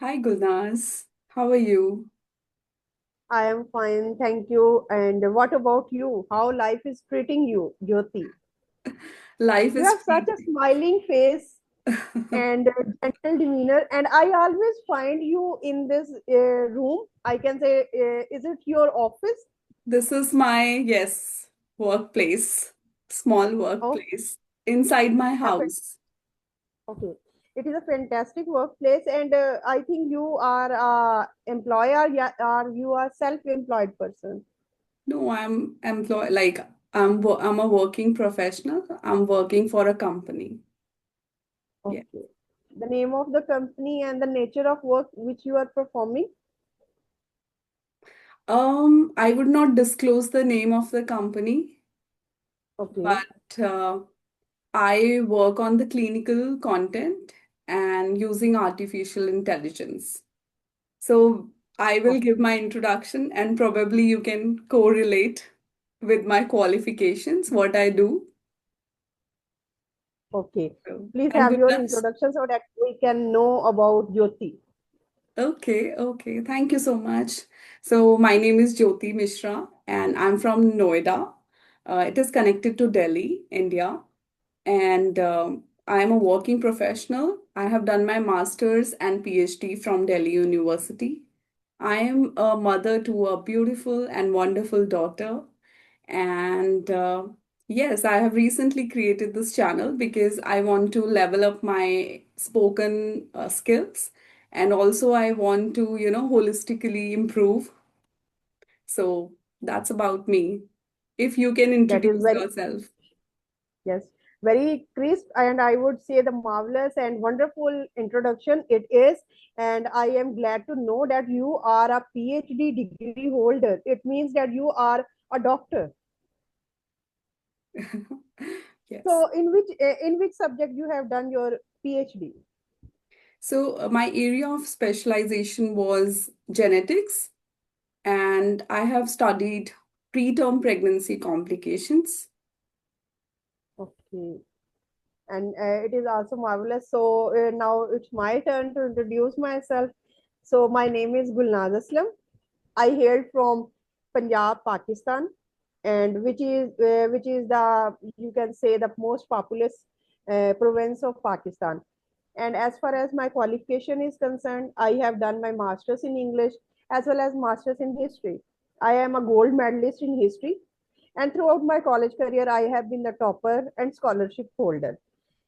Hi Gulnaz, how are you? I am fine, thank you. And what about you? How life is treating you, Jyoti? Life You is have such pretty. a smiling face and a gentle demeanor, and I always find you in this room. I can say, is it your office? This is my, yes, workplace, small Oh, workplace inside my a fan- house. okay. It is a fantastic workplace, and I think you are a employer, yeah, or you are self-employed person. No, I'm employed, like I'm a working professional. I'm working for a company. Yeah. Okay. The name of the company and the nature of work which you are performing. I would not disclose the name of the company, Okay. but I work on the clinical content and using artificial intelligence. So I will give my introduction and probably you can correlate with my qualifications, what I do. Okay. So, Please and have your Gurdas. introduction so that we can know about Jyoti. Okay, okay. Thank you so much. So my name is Jyoti Mishra and I'm from Noida. It is connected to Delhi, India. And I am a working professional. I have done my master's and PhD from Delhi University. I am a mother to a beautiful and wonderful daughter. And yes, I have recently created this channel because I want to level up my spoken skills. And also, I want to, holistically improve. So that's about me. If you can That is introduce very, yourself. yes, very crisp and I would say the marvelous and wonderful introduction it is. And I am glad to know that you are a PhD degree holder. It means that you are a doctor. Yes. So in which subject you have done your PhD? So my area of specialization was genetics, and I have studied preterm pregnancy complications. Okay. And it is also marvelous. So now it's my turn to introduce myself. So my name is Gulnaz Aslam. I hail from Punjab, Pakistan, and which is the, you can say, the most populous province of Pakistan. And as far as my qualification is concerned, I have done my masters in English as well as masters in history. I am a gold medalist in history, and throughout my college career, I have been the topper and scholarship holder.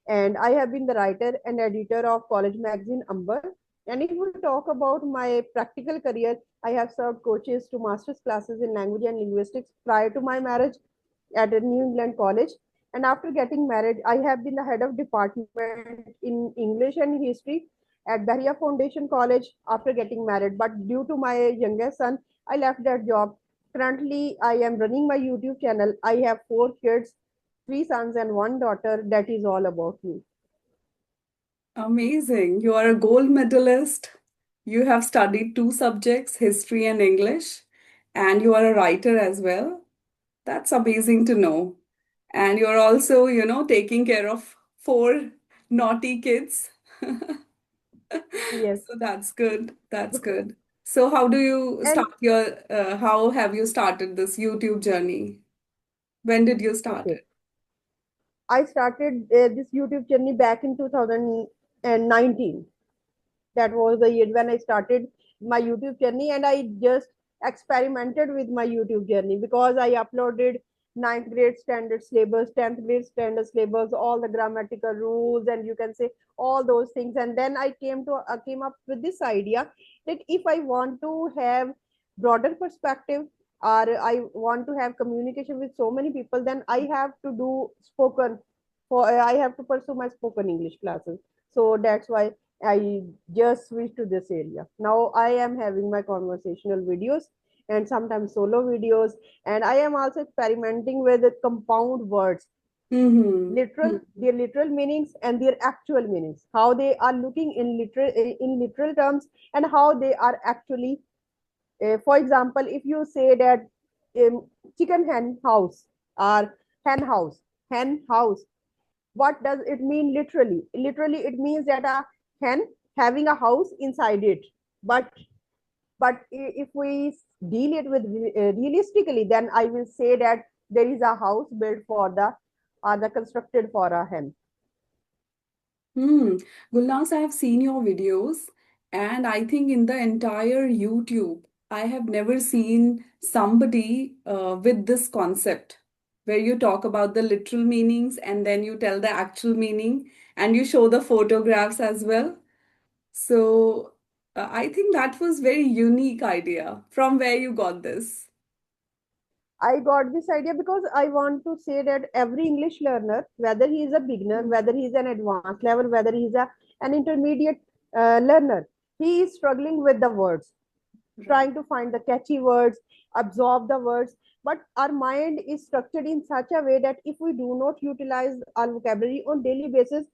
And I have been the writer and editor of college magazine Amber. And if we talk about my practical career, I have served coaches to master's classes in language and linguistics prior to my marriage at a New England college. And after getting married, I have been the head of department in English and history at Bahia Foundation College after getting married. But due to my youngest son, I left that job. Currently, I am running my YouTube channel. I have 4 kids, 3 sons and 1 daughter. That is all about me. Amazing. You are a gold medalist. You have studied two subjects, history and English, and you are a writer as well. That's amazing to know. And you're also, taking care of four naughty kids. Yes. So that's good. That's good. So how do you And how have you started this YouTube journey? When did you start okay, I started this YouTube journey back in 2019. That was the year when I started my YouTube journey, and I just experimented with my YouTube journey because I uploaded ninth grade standard syllabus, 10th grade standard syllabus, all the grammatical rules, and you can say all those things. And then I came up with this idea that if I want to have broader perspective, or I want to have communication with so many people, then I have to do spoken. For I have to pursue my spoken English classes. So that's why I just switched to this area. Now I am having my conversational videos and sometimes solo videos, and I am also experimenting with the compound words, Mm-hmm. their literal meanings and their actual meanings, how they are looking in literal terms and how they are actually. For example, if you say that chicken hen house or hen house, hen house, what does it mean literally? Literally, it means that a hen having a house inside it. But if we deal it with realistically, then I will say that there is a house built for the constructed for a hen. Hmm. Gulnaz, I have seen your videos, and I think in the entire YouTube, I have never seen somebody with this concept where you talk about the literal meanings and then you tell the actual meaning and you show the photographs as well. So I think that was very unique idea. From where you got this? I got this idea because I want to say that every English learner, whether he is a beginner, Mm. whether he is an advanced level, whether he is an intermediate learner, he is struggling with the words, Right. trying to find the catchy words, absorb the words. But our mind is structured in such a way that if we do not utilize our vocabulary on daily basis,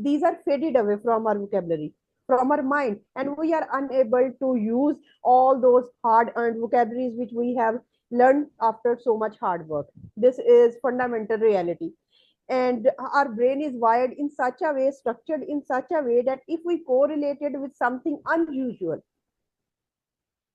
these are faded away from our vocabulary, from our mind, and we are unable to use all those hard earned vocabularies which we have learned after so much hard work. This is fundamental reality. And our brain is wired in such a way, structured in such a way, that if we correlate it with something unusual,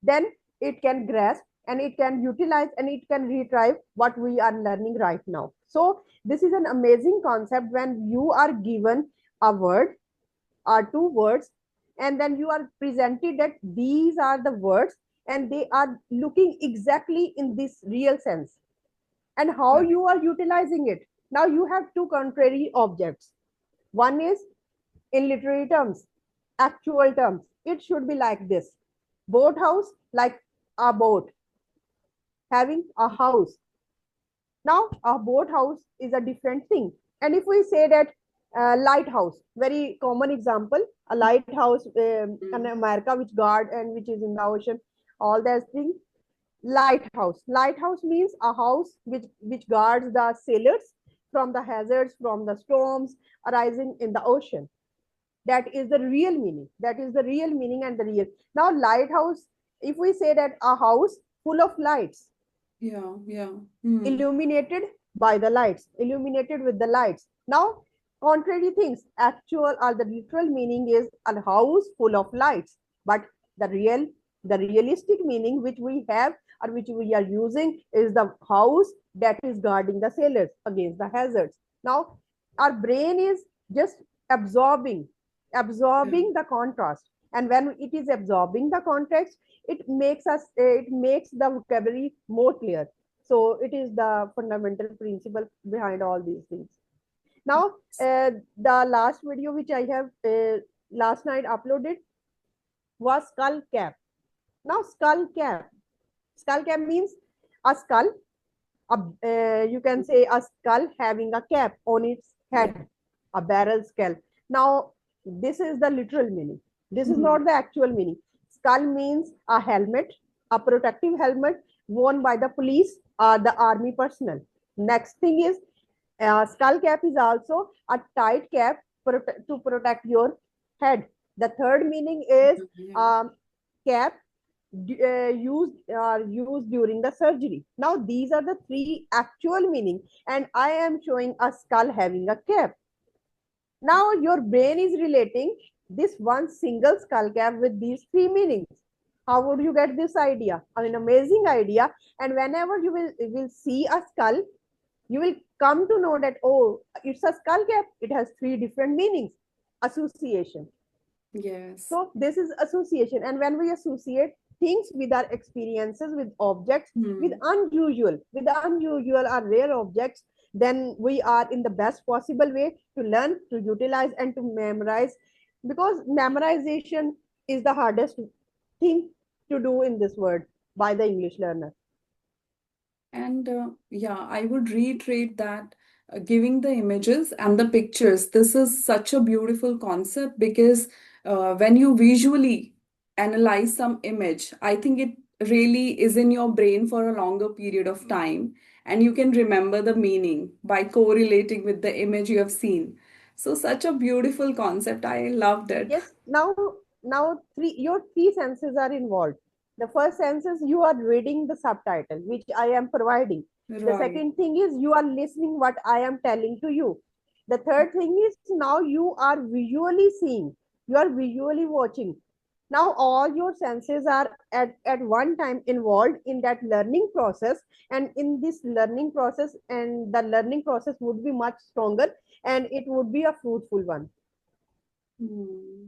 then it can grasp and it can utilize and it can retrieve what we are learning right now. So this is an amazing concept when you are given a word or two words, and then you are presented that these are the words and they are looking exactly in this real sense, and how Right. you are utilizing it. Now you have two contrary objects. One is in literary terms, actual terms. It should be like this: boat house, like a boat, having a house. Now, a boat house is a different thing. And if we say that lighthouse, very common example, a lighthouse in Mm. America which guard and which is in the ocean, all those things. Lighthouse. Lighthouse means a house which guards the sailors from the hazards, from the storms arising in the ocean. That is the real meaning. That is the real meaning and the real. Now, lighthouse, if we say that a house full of lights, Yeah, yeah. Hmm. illuminated by the lights, illuminated with the lights. Now, contrary things, actual or the literal meaning is a house full of lights, but the real, the realistic meaning which we have or which we are using is the house that is guarding the sailors against the hazards. Now, our brain is just absorbing, Yeah. absorbing the contrast, and when it is absorbing the context, it makes the vocabulary more clear. So it is the fundamental principle behind all these things. Now, the last video which I have last night uploaded was skull cap. Now, skull cap means a skull. You can say a skull having a cap on its Yeah. head, a barrel skull. Now, this is the literal meaning. This is Hmm. not the actual meaning. Skull means a helmet, a protective helmet worn by the police or the army personnel. Next thing is skull cap is also a tight cap to protect your head. The third meaning is Yeah. um, cap used during the surgery. Now these are the three actual meaning, and I am showing a skull having a cap. Now your brain is relating this one single skull cap with these three meanings. How would you get this idea? I mean, amazing idea. And whenever you will see a skull, you will come to know that, oh, it's a skull cap. It has three different meanings. Association. Yes. So this is association. And when we associate things with our experiences, with objects, Hmm. with unusual or rare objects, then we are in the best possible way to learn, to utilize, and to memorize. Because memorization is the hardest thing to do in this world by the English learner. And yeah, I would reiterate that giving the images and the pictures, this is such a beautiful concept because when you visually analyze some image, I think it really is in your brain for a longer period of time, and you can remember the meaning by correlating with the image you have seen. So, such a beautiful concept. I loved it. Yes, now your three senses are involved. The first sense is you are reading the subtitle which I am providing. The Right. second thing is you are listening what I am telling to you. The third thing is now you are visually seeing. You are visually watching. Now all your senses are at one time involved in that learning process, and in this learning process, and the learning process would be much stronger, and it would be a fruitful one. Hmm.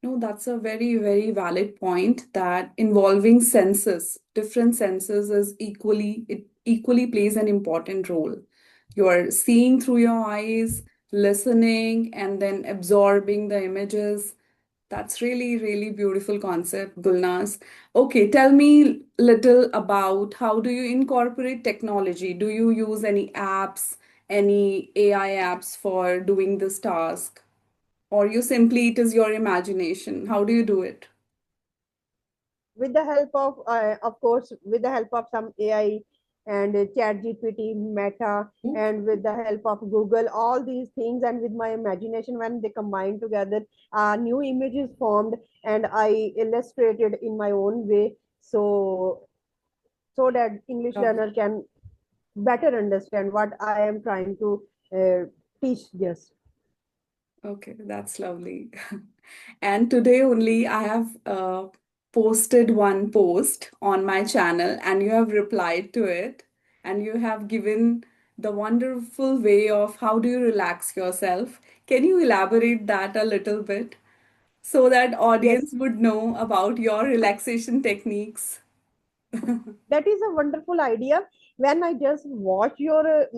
No, that's a very, very valid point that involving senses, different senses is it equally plays an important role. You're seeing through your eyes, listening, and then absorbing the images. That's really, really beautiful concept, Gulnaz. Okay, tell me little about how do you incorporate technology? Do you use any apps, any AI apps for doing this task? Or you simply, it is your imagination? How do you do it? With the help of course, with the help of some AI and chat GPT, Meta, and with the help of Google, all these things, and with my imagination, when they combine together, new images formed, and I illustrated in my own way, so that English Lovely. learner can better understand what I am trying to teach. Yes, Okay, that's lovely. And today only I have posted one post on my channel and you have replied to it and you have given the wonderful way of how do you relax yourself. Can you elaborate that a little bit so that yes, audience would know about your relaxation techniques? that is a wonderful idea. When I just watched your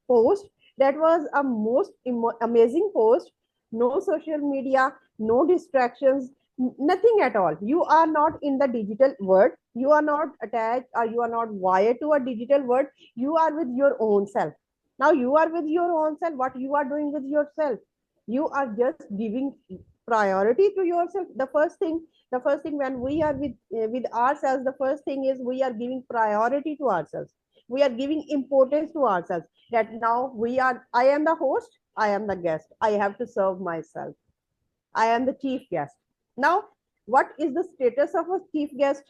post, that was a most amazing post. No social media, no distractions, nothing at all. You are not in the digital world, you are not attached, or you are not wired to a digital world. You are with your own self. Now you are with your own self. What you are doing with yourself? You are just giving priority to yourself. The first thing when we are with ourselves, the first thing is we are giving priority to ourselves. We are giving importance to ourselves, that now I am the host, I am the guest, I have to serve myself, I am the chief guest. Now what is the status of a chief guest,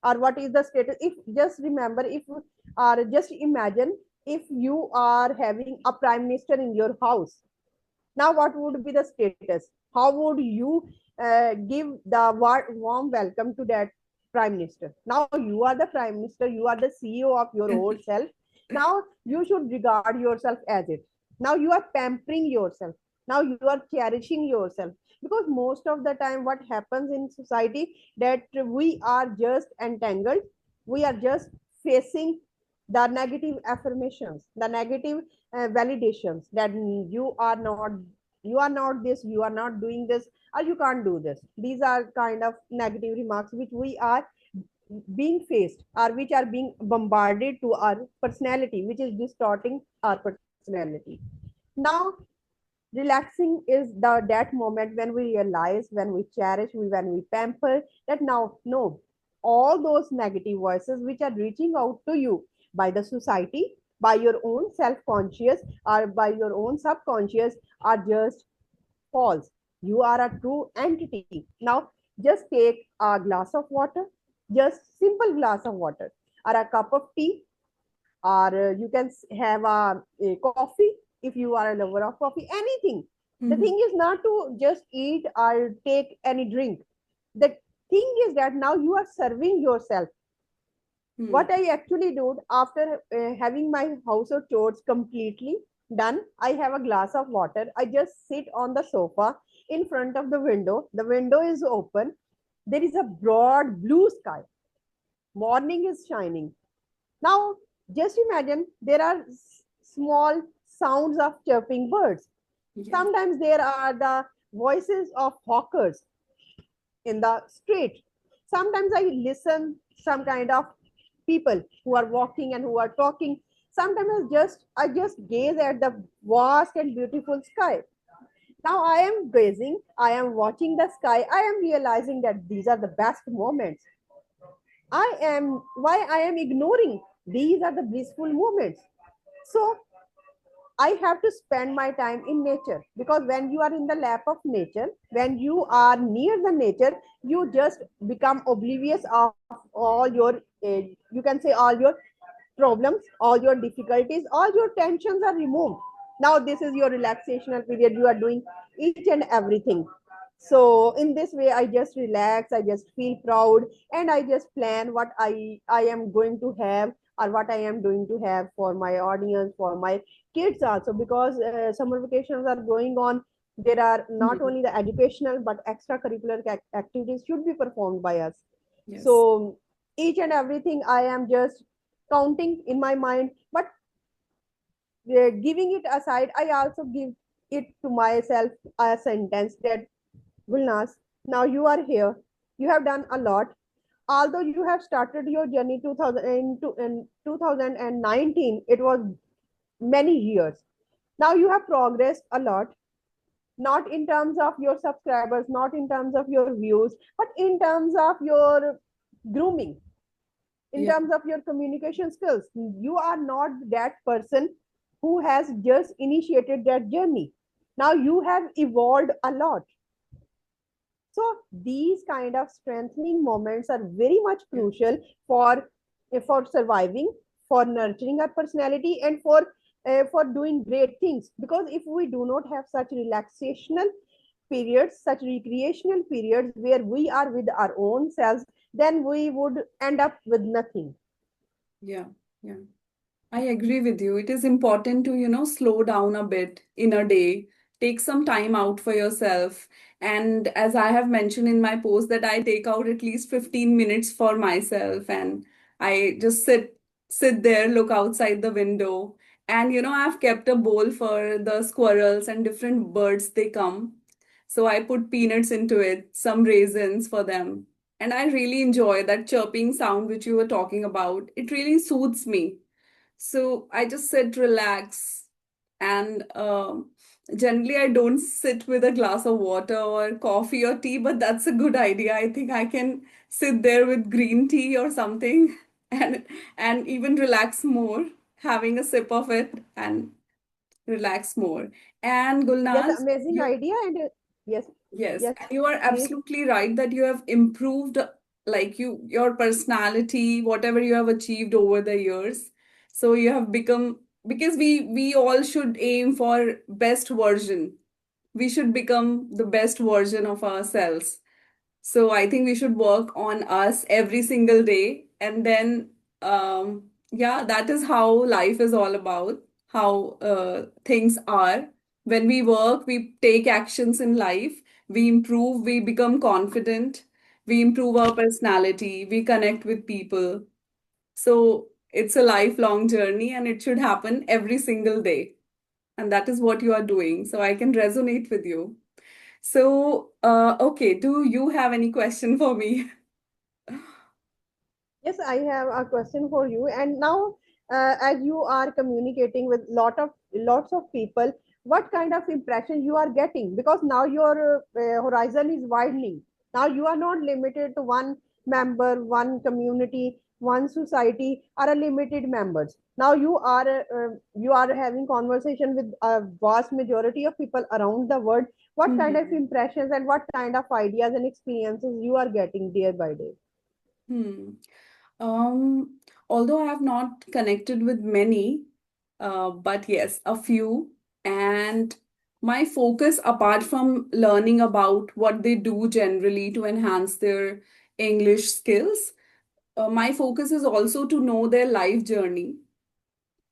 or what is the status? If just remember, if or just imagine, if you are having a prime minister in your house, now what would be the status? How would you give the warm welcome to that prime minister? Now you are the prime minister, you are the CEO of your own self. Now you should regard yourself as it. Now you are pampering yourself, now you are cherishing yourself. Because most of the time what happens in society, that we are just entangled, we are just facing the negative affirmations, the negative validations, that you are not this, you are not doing this, or you can't do this. These are kind of negative remarks which we are being faced, or which are being bombarded to our personality, which is distorting our personality. Now relaxing is that moment when we realize, when we cherish, when we pamper, that now no, all those negative voices which are reaching out to you by the society, by your own self conscious, or by your own subconscious, are just false. You are a true entity. Now just take a glass of water, just simple glass of water, or a cup of tea, or you can have a coffee, if you are a lover of coffee, anything. The Mhm. thing is not to just eat or take any drink. The thing is that now you are serving yourself. Hmm. What I actually do, after having my household chores completely done, I have a glass of water, I just sit on the sofa in front of the window. The window is open, there is a broad blue sky, morning is shining. Now, just imagine, there are small sounds of chirping birds. Yes. Sometimes there are the voices of hawkers in the street. Sometimes I listen some kind of people who are walking and who are talking. Sometimes I just gaze at the vast and beautiful sky. Now I am gazing, I am watching the sky, I am realizing that these are the best moments. Why I am ignoring? These are the blissful moments. So I have to spend my time in nature, because when you are in the lap of nature, when you are near the nature, you just become oblivious of all your, you can say, all your problems, all your difficulties, all your tensions are removed. Now this is your relaxational period. You are doing each and everything. So in this way, I just relax, I just feel proud, and I just plan what I am going to have, or what I am doing to have for my audience, for my kids also, because summer vacations are going on. There are not Hmm. only the educational but extracurricular activities should be performed by us. Yes. So each and everything I am just counting in my mind, but giving it aside, I also give it to myself a sentence that, Gulnas, now you are here. You have done a lot. Although you have started your journey 2019, it was many years. Now you have progressed a lot, not in terms of your subscribers, not in terms of your views, but in terms of your grooming, in Yeah. terms of your communication skills. You are not that person who has just initiated that journey. Now you have evolved a lot. So these kind of strengthening moments are very much Yeah. crucial for surviving, for nurturing our personality, and for doing great things. Because if we do not have such relaxational periods, such recreational periods where we are with our own selves, then we would end up with nothing. Yeah. Yeah. I agree with you. It is important to, slow down a bit in a day, take some time out for yourself. And as I have mentioned in my post, that I take out at least 15 minutes for myself and I just sit there, look outside the window. And I've kept a bowl for the squirrels and different birds they come. So I put peanuts into it, some raisins for them. And I really enjoy that chirping sound which you were talking about. It really soothes me, so I just sit, relax, and generally I don't sit with a glass of water or coffee or tea, but that's a good idea. I think I can sit there with green tea or something and even relax more, having a sip of it and relax more. And Yes, Gulnaz, amazing you idea. And yes, yes, yes, and you are please. absolutely right that you have improved like your personality, whatever you have achieved over the years. So you have become, because we all should aim for best version. We should become the best version of ourselves. So I think we should work on us every single day. And then, yeah, that is how life is all about, how things are. When we work, we take actions in life, we improve, we become confident, we improve our personality, we connect with people. So it's a lifelong journey and it should happen every single day. And that is what you are doing. So I can resonate with you. So, okay, do you have any question for me? Yes, I have a question for you. And now, as you are communicating with lots of people, what kind of impression you are getting? Because now your horizon is widening. Now you are not limited to one member, one community, one society, or a limited members. Now you are having conversation with a vast majority of people around the world. What kind of Hmm. impressions and what kind of ideas and experiences you are getting day by day? Hmm. Although I have not connected with many, but yes, a few. And my focus, apart from learning about what they do generally to enhance their English skills, my focus is also to know their life journey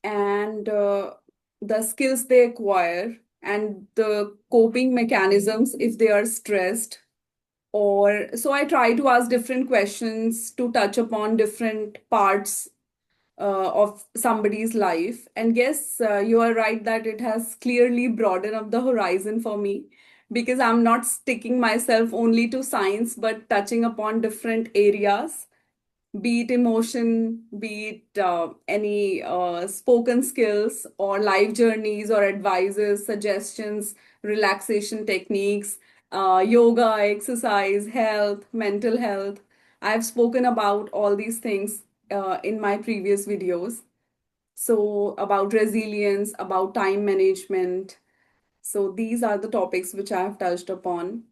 and the skills they acquire and the coping mechanisms if they are stressed. Or so I try to ask different questions to touch upon different parts of somebody's life. And yes, you are right that it has clearly broadened up the horizon for me, because I'm not sticking myself only to science but touching upon different areas, be it emotion, be it any spoken skills or life journeys or advices, suggestions, relaxation techniques, yoga, exercise, health, mental health. I've spoken about all these things in my previous videos. So, about resilience, about time management. So, these are the topics which I have touched upon.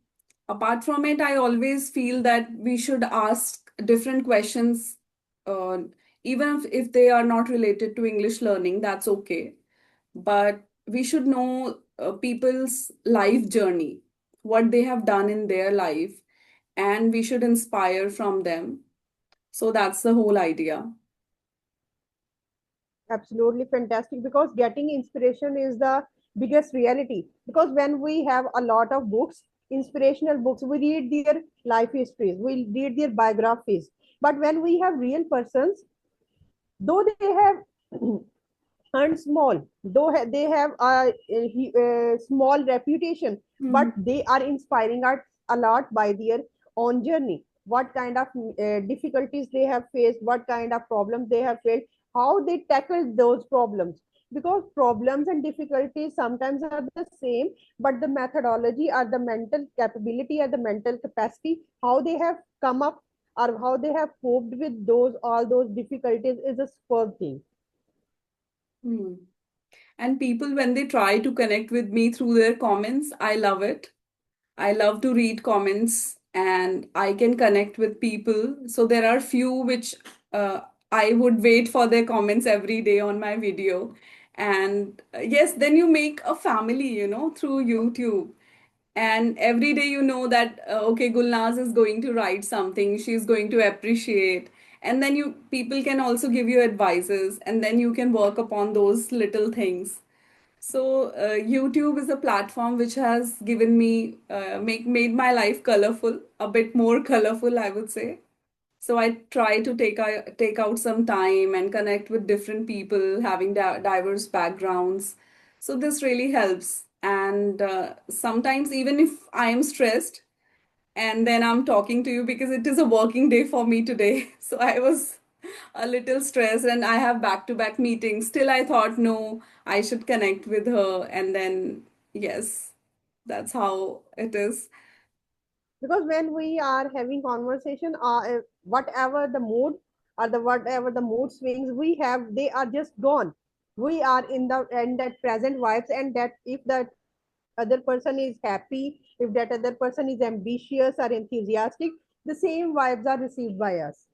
Apart from it, I always feel that we should ask different questions, uh, even if they are not related to English learning, that's okay. But we should know people's life journey, what they have done in their life, and we should inspire from them. So that's the whole idea. Absolutely fantastic, because getting inspiration is the biggest reality. Because when we have a lot of books, inspirational books, we read their life histories, we read their biographies. But when we have real persons, though they have earned small, though they have a small reputation, but Mhm. they are inspiring us a lot by their own journey. What kind of difficulties they have faced, what kind of problems they have faced, how they tackled those problems. Because problems and difficulties sometimes are the same, but the methodology or the mental capability or the mental capacity, how they have come up or how they have coped with those all those difficulties is a superb thing. Hmm. And people, when they try to connect with me through their comments, I love it. I love to read comments and I can connect with people. So there are few which I would wait for their comments every day on my video. And yes, then you make a family, through YouTube. And every day you know that, okay, Gulnaz is going to write something, she's going to appreciate. And then people can also give you advices, and then you can work upon those little things. So YouTube is a platform which has given me made my life colorful, a bit more colorful, I would say. So I try to take out some time and connect with different people having diverse backgrounds. So this really helps. And sometimes even if I am stressed, and then I'm talking to you because it is a working day for me today. So I was a little stressed and I have back-to-back meetings. Still, I thought, no, I should connect with her. And then, yes, that's how it is. Because when we are having conversation, whatever the mood or the whatever the mood swings we have, they are just gone. We are in the and that present vibes, and that if that other person is happy, if that other person is ambitious or enthusiastic, the same vibes are received by us.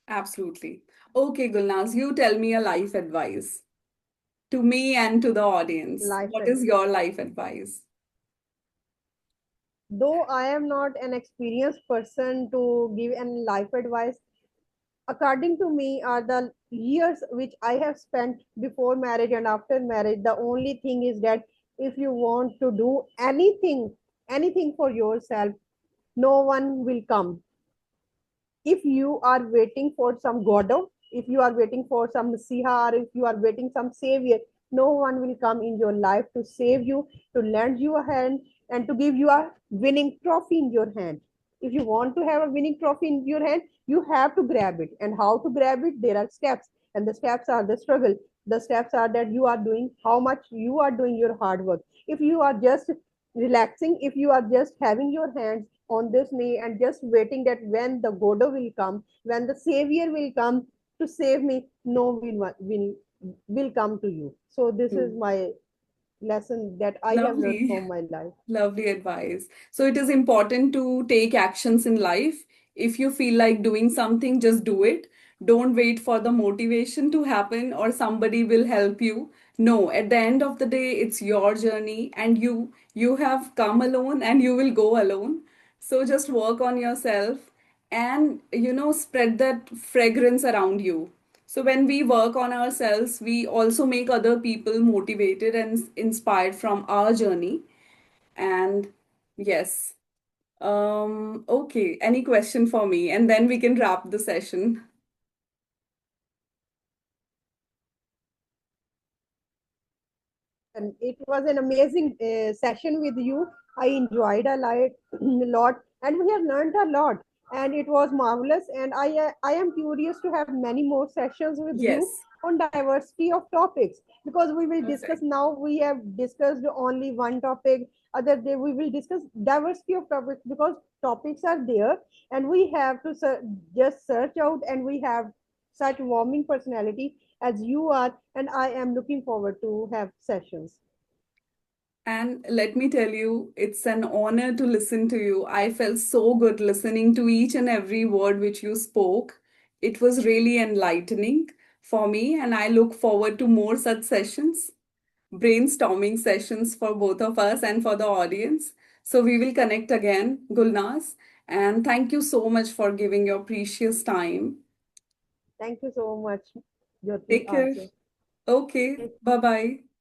Absolutely. Okay, Gulnaz, you tell me a life advice to me and to the audience. Life What is and your life advice? though I am not an experienced person to give an life advice, according to me, are the years which I have spent before marriage and after marriage. The only thing is that if you want to do anything, anything for yourself, no one will come. If you are waiting for some Godot, if you are waiting for some Messiah, or if you are waiting some Savior, no one will come in your life to save you, to lend you a hand, and to give you a winning trophy in your hand. If you want to have a winning trophy in your hand, you have to grab it. And how to grab it? There are steps, and the steps are the struggle. The steps are that you are doing how much you are doing your hard work. If you are just relaxing, if you are just having your hands on this knee and just waiting that when the Godo will come, when the Savior will come to save me, no will come to you. So this is Hmm. my lesson that I have learned Lovely. from my life. Lovely advice. So it is important to take actions in life. If you feel like doing something, just do it. Don't wait for the motivation to happen or somebody will help you. No, at the end of the day, it's your journey and you have come alone and you will go alone. So just work on yourself and spread that fragrance around you. So when we work on ourselves, we also make other people motivated and inspired from our journey. And yes. Okay, any question for me? And then we can wrap the session. And it was an amazing session with you. I enjoyed a lot, a lot, and we have learned a lot. And it was marvelous. And I am curious to have many more sessions with you Yes, on diversity of topics, because we will discuss perfect. now. We have discussed only one topic. Other day we will discuss diversity of topics, because topics are there, and we have to just search out, and we have such warming personality as you are, and I am looking forward to have sessions. And let me tell you, it's an honor to listen to you. I felt so good listening to each and every word which you spoke. It was really enlightening for me, and I look forward to more such sessions, brainstorming sessions for both of us and for the audience. So we will connect again, Gulnaz. And thank you so much for giving your precious time. Thank you so much, Jyoti, Take care. also. Okay. Bye bye.